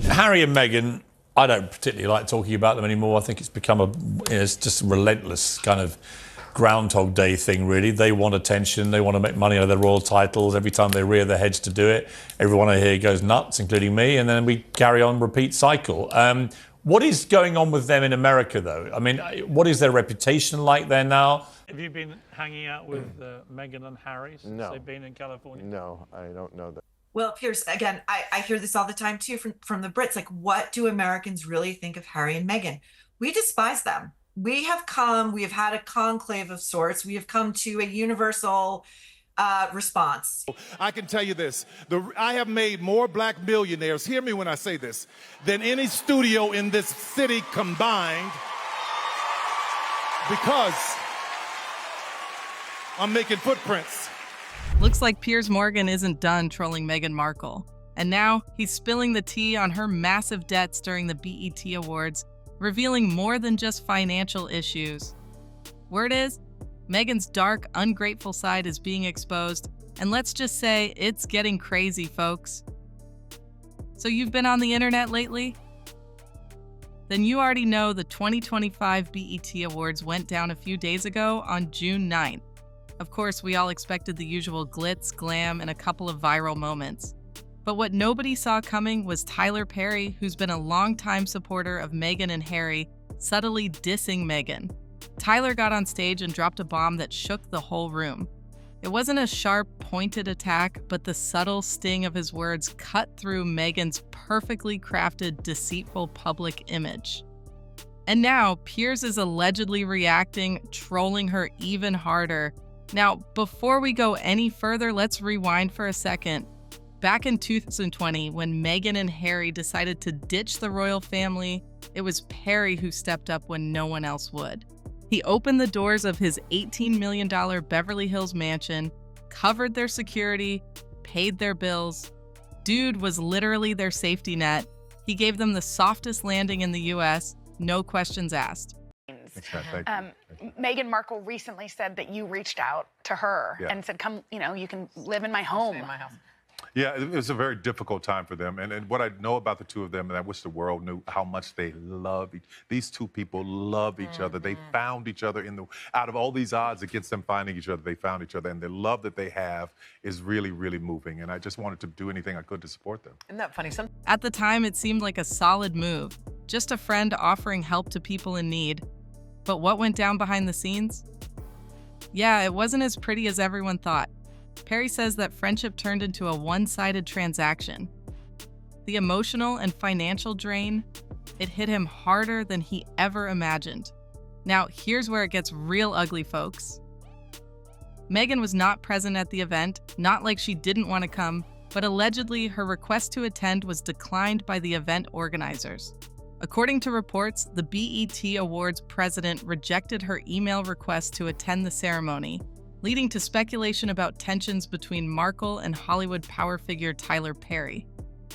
Harry and Meghan, I don't particularly like talking about them anymore. I think it's become it's just a relentless kind of Groundhog Day thing, really. They want attention. They want to make money out of their royal titles. Every time they rear their heads to do it, everyone I hear goes nuts, including me. And then we carry on, repeat cycle. What is going on with them in America, though? I mean, what is their reputation like there now? Have you been hanging out with Meghan and Harry since they've been in California? No, I don't know that. Well, Piers, again, I hear this all the time too from the Brits. Like, what do Americans really think of Harry and Meghan? We despise them. We have had a conclave of sorts. We have come to a universal response. I can tell you this, I have made more black millionaires, hear me when I say this, than any studio in this city combined, because I'm making footprints. Looks like Piers Morgan isn't done trolling Meghan Markle. And now he's spilling the tea on her massive debts during the BET Awards, revealing more than just financial issues. Word is, Meghan's dark, ungrateful side is being exposed, and let's just say it's getting crazy, folks. So you've been on the internet lately? Then you already know the 2025 BET Awards went down a few days ago on June 9th. Of course, we all expected the usual glitz, glam, and a couple of viral moments. But what nobody saw coming was Tyler Perry, who's been a longtime supporter of Meghan and Harry, subtly dissing Meghan. Tyler got on stage and dropped a bomb that shook the whole room. It wasn't a sharp, pointed attack, but the subtle sting of his words cut through Meghan's perfectly crafted, deceitful public image. And now, Piers is allegedly reacting, trolling her even harder. Now, before we go any further, let's rewind for a second. Back in 2020, when Meghan and Harry decided to ditch the royal family, it was Perry who stepped up when no one else would. He opened the doors of his $18 million Beverly Hills mansion, covered their security, paid their bills. Dude was literally their safety net. He gave them the softest landing in the US, no questions asked. Meghan Markle recently said that you reached out to her and said, come, you can live in my home. Stay in my house. Yeah, it was a very difficult time for them. And what I know about the two of them, and I wish the world knew how much they love these two people love each other. They found each other out of all these odds against them finding each other, they found each other. And the love that they have is really, really moving. And I just wanted to do anything I could to support them. Isn't that funny? At the time, it seemed like a solid move. Just a friend offering help to people in need. But what went down behind the scenes? Yeah, it wasn't as pretty as everyone thought. Perry says that friendship turned into a one-sided transaction. The emotional and financial drain, it hit him harder than he ever imagined. Now, here's where it gets real ugly, folks. Meghan was not present at the event, not like she didn't want to come, but allegedly her request to attend was declined by the event organizers. According to reports, the BET Awards president rejected her email request to attend the ceremony, leading to speculation about tensions between Markle and Hollywood power figure Tyler Perry.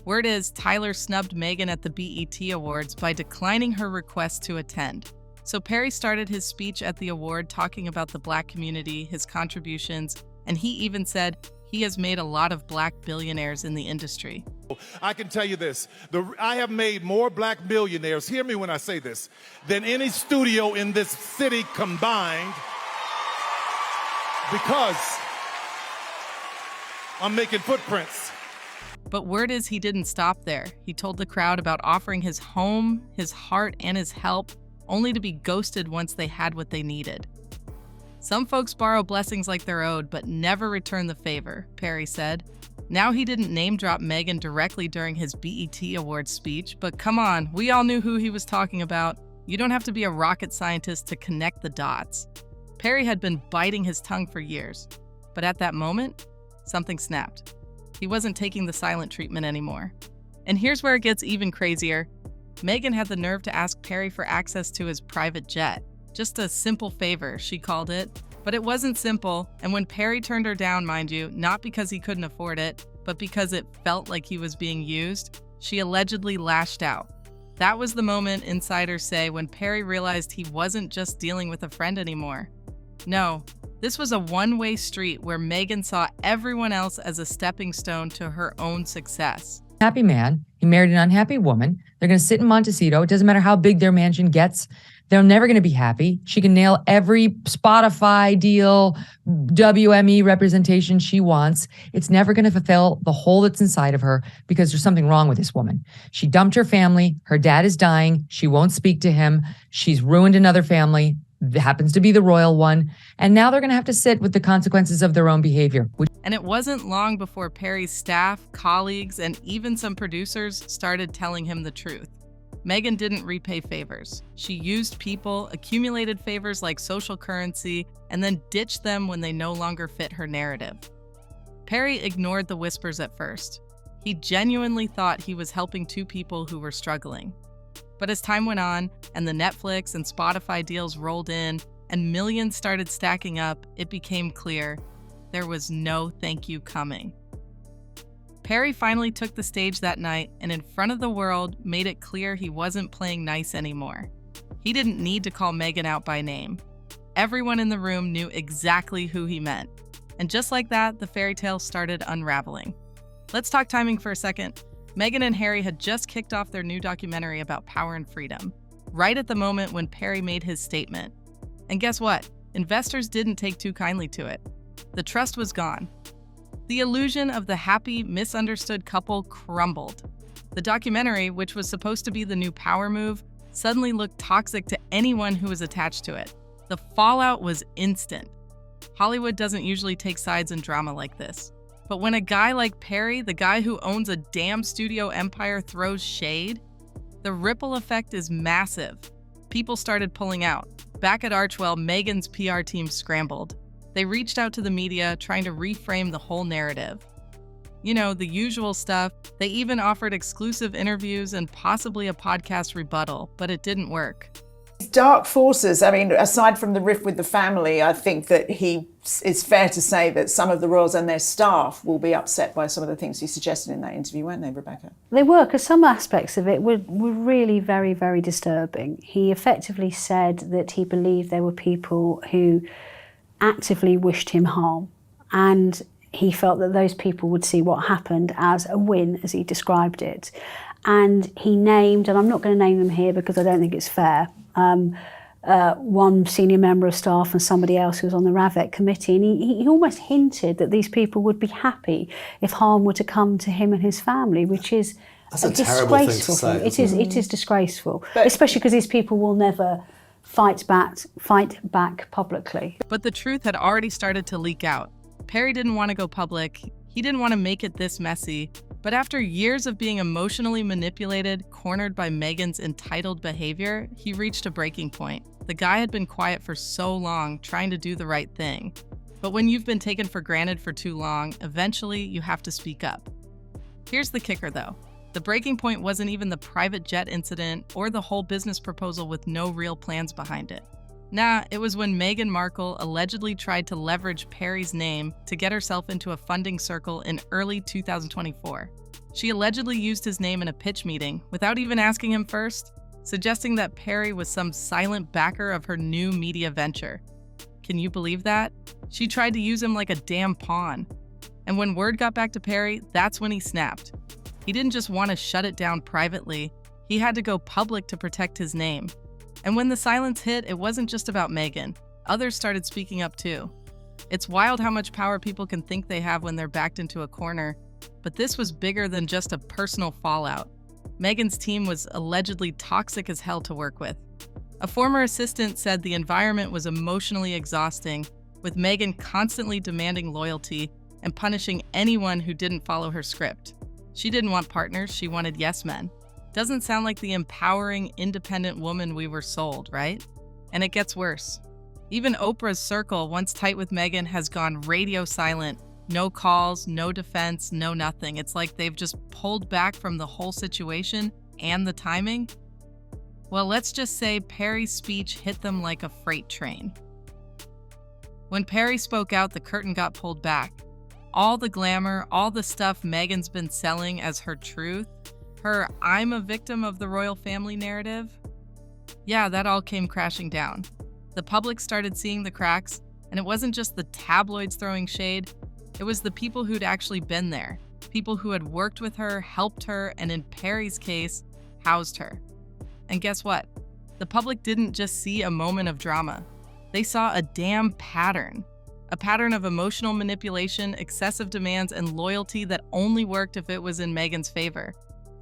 Word is Tyler snubbed Meghan at the BET Awards by declining her request to attend. So Perry started his speech at the award talking about the Black community, his contributions, and he even said he has made a lot of Black billionaires in the industry. I can tell you this, I have made more black millionaires, hear me when I say this, than any studio in this city combined, because I'm making footprints. But word is he didn't stop there. He told the crowd about offering his home, his heart, and his help, only to be ghosted once they had what they needed. Some folks borrow blessings like they're owed, but never return the favor, Perry said. Now he didn't name-drop Meghan directly during his BET Awards speech, but come on, we all knew who he was talking about. You don't have to be a rocket scientist to connect the dots. Perry had been biting his tongue for years, but at that moment, something snapped. He wasn't taking the silent treatment anymore. And here's where it gets even crazier. Meghan had the nerve to ask Perry for access to his private jet. Just a simple favor, she called it. But it wasn't simple, and when Perry turned her down, mind you, not because he couldn't afford it, but because it felt like he was being used, she allegedly lashed out. That was the moment, insiders say, when Perry realized he wasn't just dealing with a friend anymore. No, this was a one-way street where Meghan saw everyone else as a stepping stone to her own success. Happy man. He married an unhappy woman. They're going to sit in Montecito. It doesn't matter how big their mansion gets. They're never going to be happy. She can nail every Spotify deal, WME representation she wants. It's never going to fulfill the hole that's inside of her because there's something wrong with this woman. She dumped her family. Her dad is dying. She won't speak to him. She's ruined another family. It happens to be the royal one. And now they're going to have to sit with the consequences of their own behavior. And it wasn't long before Perry's staff, colleagues, and even some producers started telling him the truth. Meghan didn't repay favors. She used people, accumulated favors like social currency, and then ditched them when they no longer fit her narrative. Perry ignored the whispers at first. He genuinely thought he was helping two people who were struggling. But as time went on, and the Netflix and Spotify deals rolled in, and millions started stacking up, it became clear there was no thank you coming. Perry finally took the stage that night and in front of the world made it clear he wasn't playing nice anymore. He didn't need to call Meghan out by name. Everyone in the room knew exactly who he meant. And just like that, the fairy tale started unraveling. Let's talk timing for a second. Meghan and Harry had just kicked off their new documentary about power and freedom, right at the moment when Perry made his statement. And guess what? Investors didn't take too kindly to it. The trust was gone. The illusion of the happy, misunderstood couple crumbled. The documentary, which was supposed to be the new power move, suddenly looked toxic to anyone who was attached to it. The fallout was instant. Hollywood doesn't usually take sides in drama like this. But when a guy like Perry, the guy who owns a damn studio empire, throws shade, the ripple effect is massive. People started pulling out. Back at Archewell, Meghan's PR team scrambled. They reached out to the media, trying to reframe the whole narrative. You know, the usual stuff. They even offered exclusive interviews and possibly a podcast rebuttal, but it didn't work. Dark forces, I mean, aside from the rift with the family, I think that it's fair to say that some of the royals and their staff will be upset by some of the things he suggested in that interview, weren't they, Rebecca? They were, because some aspects of it were really very, very disturbing. He effectively said that he believed there were people who actively wished him harm, and he felt that those people would see what happened as a win, as he described it. And he named, and I'm not going to name them here because I don't think it's fair, one senior member of staff and somebody else who was on the RAVEC committee, and he almost hinted that these people would be happy if harm were to come to him and his family, which is disgraceful. It is disgraceful, especially because these people will never fight back publicly. But the truth had already started to leak out. Perry didn't want to go public. He didn't want to make it this messy. But after years of being emotionally manipulated, cornered by Meghan's entitled behavior, he reached a breaking point. The guy had been quiet for so long, trying to do the right thing. But when you've been taken for granted for too long, eventually you have to speak up. Here's the kicker though. The breaking point wasn't even the private jet incident or the whole business proposal with no real plans behind it. Nah, it was when Meghan Markle allegedly tried to leverage Perry's name to get herself into a funding circle in early 2024. She allegedly used his name in a pitch meeting without even asking him first, suggesting that Perry was some silent backer of her new media venture. Can you believe that? She tried to use him like a damn pawn. And when word got back to Perry, that's when he snapped. He didn't just want to shut it down privately, he had to go public to protect his name. And when the silence hit, it wasn't just about Meghan. Others started speaking up too. It's wild how much power people can think they have when they're backed into a corner. But this was bigger than just a personal fallout. Meghan's team was allegedly toxic as hell to work with. A former assistant said the environment was emotionally exhausting, with Meghan constantly demanding loyalty and punishing anyone who didn't follow her script. She didn't want partners, she wanted yes men. Doesn't sound like the empowering, independent woman we were sold, right? And it gets worse. Even Oprah's circle, once tight with Meghan, has gone radio silent. No calls, no defense, no nothing. It's like they've just pulled back from the whole situation and the timing. Well, let's just say Perry's speech hit them like a freight train. When Perry spoke out, the curtain got pulled back. All the glamour, all the stuff Meghan's been selling as her truth, her "I'm a victim of the royal family" narrative, yeah, that all came crashing down. The public started seeing the cracks, and it wasn't just the tabloids throwing shade, it was the people who'd actually been there. People who had worked with her, helped her, and in Perry's case, housed her. And guess what? The public didn't just see a moment of drama. They saw a damn pattern. A pattern of emotional manipulation, excessive demands, and loyalty that only worked if it was in Meghan's favor.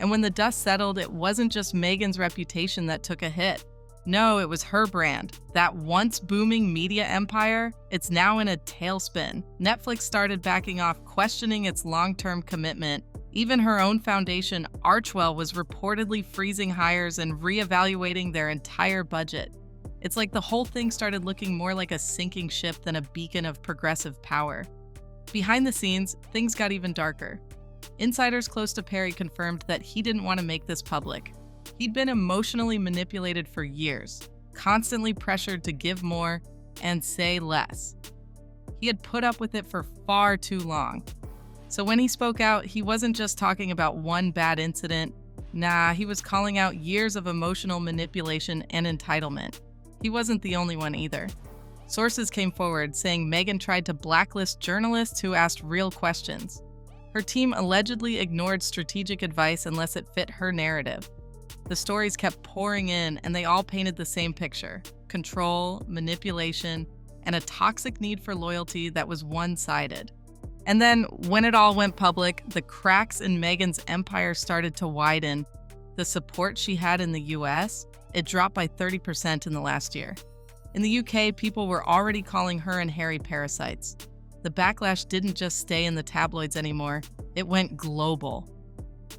And when the dust settled, it wasn't just Meghan's reputation that took a hit. No, it was her brand. That once booming media empire, it's now in a tailspin. Netflix started backing off, questioning its long-term commitment. Even her own foundation, Archwell, was reportedly freezing hires and reevaluating their entire budget. It's like the whole thing started looking more like a sinking ship than a beacon of progressive power. Behind the scenes, things got even darker. Insiders close to Perry confirmed that he didn't want to make this public. He'd been emotionally manipulated for years, constantly pressured to give more and say less. He had put up with it for far too long. So when he spoke out, he wasn't just talking about one bad incident. Nah, he was calling out years of emotional manipulation and entitlement. He wasn't the only one either. Sources came forward saying Meghan tried to blacklist journalists who asked real questions. Her team allegedly ignored strategic advice unless it fit her narrative. The stories kept pouring in, and they all painted the same picture: control, manipulation, and a toxic need for loyalty that was one-sided. And then, when it all went public, the cracks in Meghan's empire started to widen. The support she had in the US, it dropped by 30% in the last year. In the UK, people were already calling her and Harry parasites. The backlash didn't just stay in the tabloids anymore, it went global.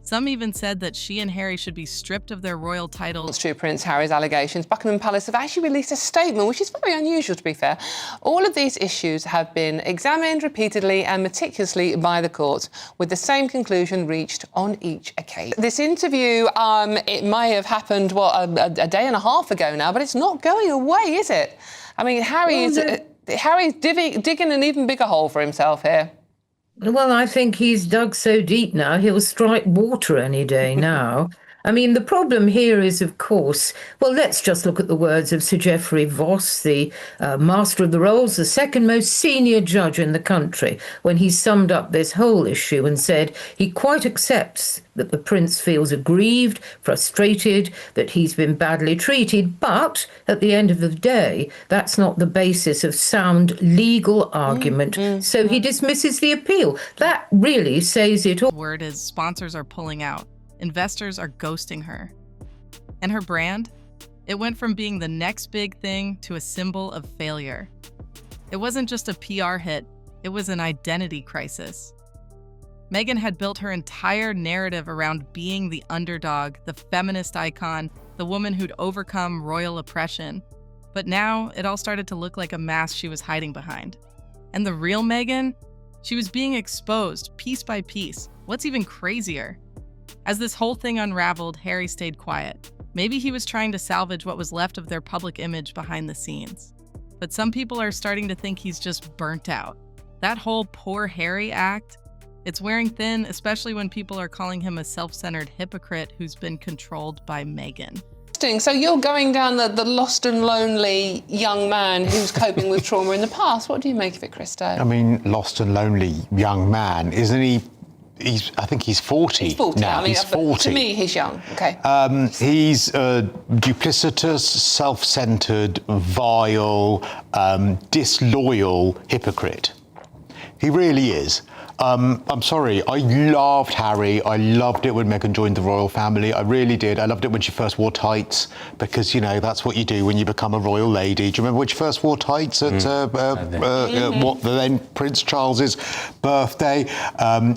Some even said that she and Harry should be stripped of their royal titles. To Prince Harry's allegations, Buckingham Palace have actually released a statement, which is very unusual, to be fair. All of these issues have been examined repeatedly and meticulously by the courts, with the same conclusion reached on each occasion. This interview, it may have happened, a day and a half ago now, but it's not going away, is it? I mean, Harry's digging an even bigger hole for himself here. Well, I think he's dug so deep now, he'll strike water any day now. I mean, the problem here is, of course, well, let's just look at the words of Sir Geoffrey Voss, the Master of the Rolls, the second most senior judge in the country, when he summed up this whole issue and said he quite accepts that the prince feels aggrieved, frustrated, that he's been badly treated, but at the end of the day, that's not the basis of sound legal argument. So he dismisses the appeal. That really says it all. Word is sponsors are pulling out. Investors are ghosting her. And her brand? It went from being the next big thing to a symbol of failure. It wasn't just a PR hit, it was an identity crisis. Meghan had built her entire narrative around being the underdog, the feminist icon, the woman who'd overcome royal oppression. But now it all started to look like a mask she was hiding behind. And the real Meghan? She was being exposed piece by piece. What's even crazier? As this whole thing unraveled, Harry stayed quiet. Maybe he was trying to salvage what was left of their public image behind the scenes. But some people are starting to think he's just burnt out. That whole poor Harry act, it's wearing thin, especially when people are calling him a self-centered hypocrite who's been controlled by Meghan. So you're going down the lost and lonely young man who's coping with trauma in the past. What do you make of it, Christo? I mean, lost and lonely young man, isn't he? I think he's 40, he's 40 now. I mean, he's 40. To me, he's young. Okay. He's a duplicitous, self-centred, vile, disloyal hypocrite. He really is. I'm sorry, I loved Harry. I loved it when Meghan joined the royal family. I really did. I loved it when she first wore tights, because, you know, that's what you do when you become a royal lady. Do you remember when she first wore tights at what then Prince Charles's birthday?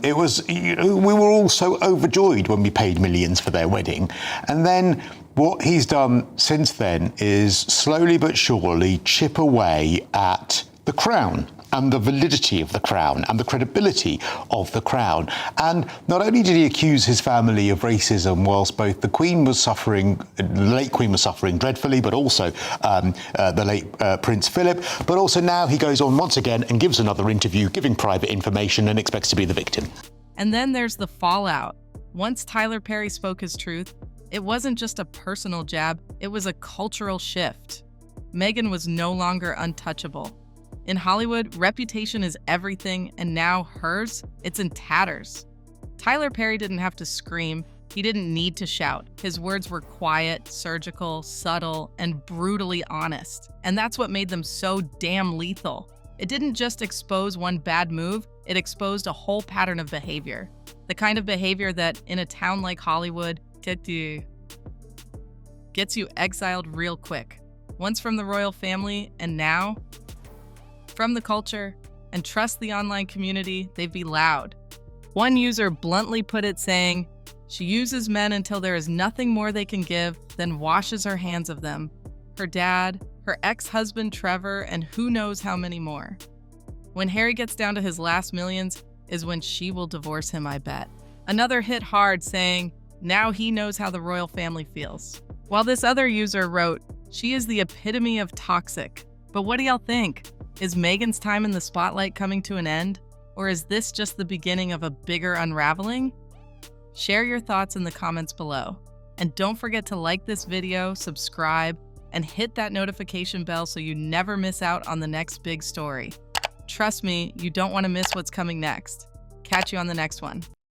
It was, you know, we were all so overjoyed when we paid millions for their wedding. And then what he's done since then is slowly but surely chip away at the crown and the validity of the crown and the credibility of the crown. And not only did he accuse his family of racism whilst both the Queen was suffering, the late Queen was suffering dreadfully, but also the late Prince Philip, but also now he goes on once again and gives another interview giving private information and expects to be the victim. And then there's the fallout. Once Tyler Perry spoke his truth, it wasn't just a personal jab, it was a cultural shift. Meghan was no longer untouchable. In Hollywood, reputation is everything, and now hers, it's in tatters. Tyler Perry didn't have to scream. He didn't need to shout. His words were quiet, surgical, subtle, and brutally honest. And that's what made them so damn lethal. It didn't just expose one bad move, it exposed a whole pattern of behavior. The kind of behavior that, in a town like Hollywood, gets you exiled real quick. Once from the royal family, and now from the culture. And trust the online community, they'd be loud. One user bluntly put it saying, "She uses men until there is nothing more they can give, then washes her hands of them. Her dad, her ex-husband Trevor, and who knows how many more. When Harry gets down to his last millions is when she will divorce him, I bet." Another hit hard saying, "Now he knows how the royal family feels." While this other user wrote, "She is the epitome of toxic." But what do y'all think? Is Meghan's time in the spotlight coming to an end? Or is this just the beginning of a bigger unraveling? Share your thoughts in the comments below. And don't forget to like this video, subscribe, and hit that notification bell so you never miss out on the next big story. Trust me, you don't want to miss what's coming next. Catch you on the next one.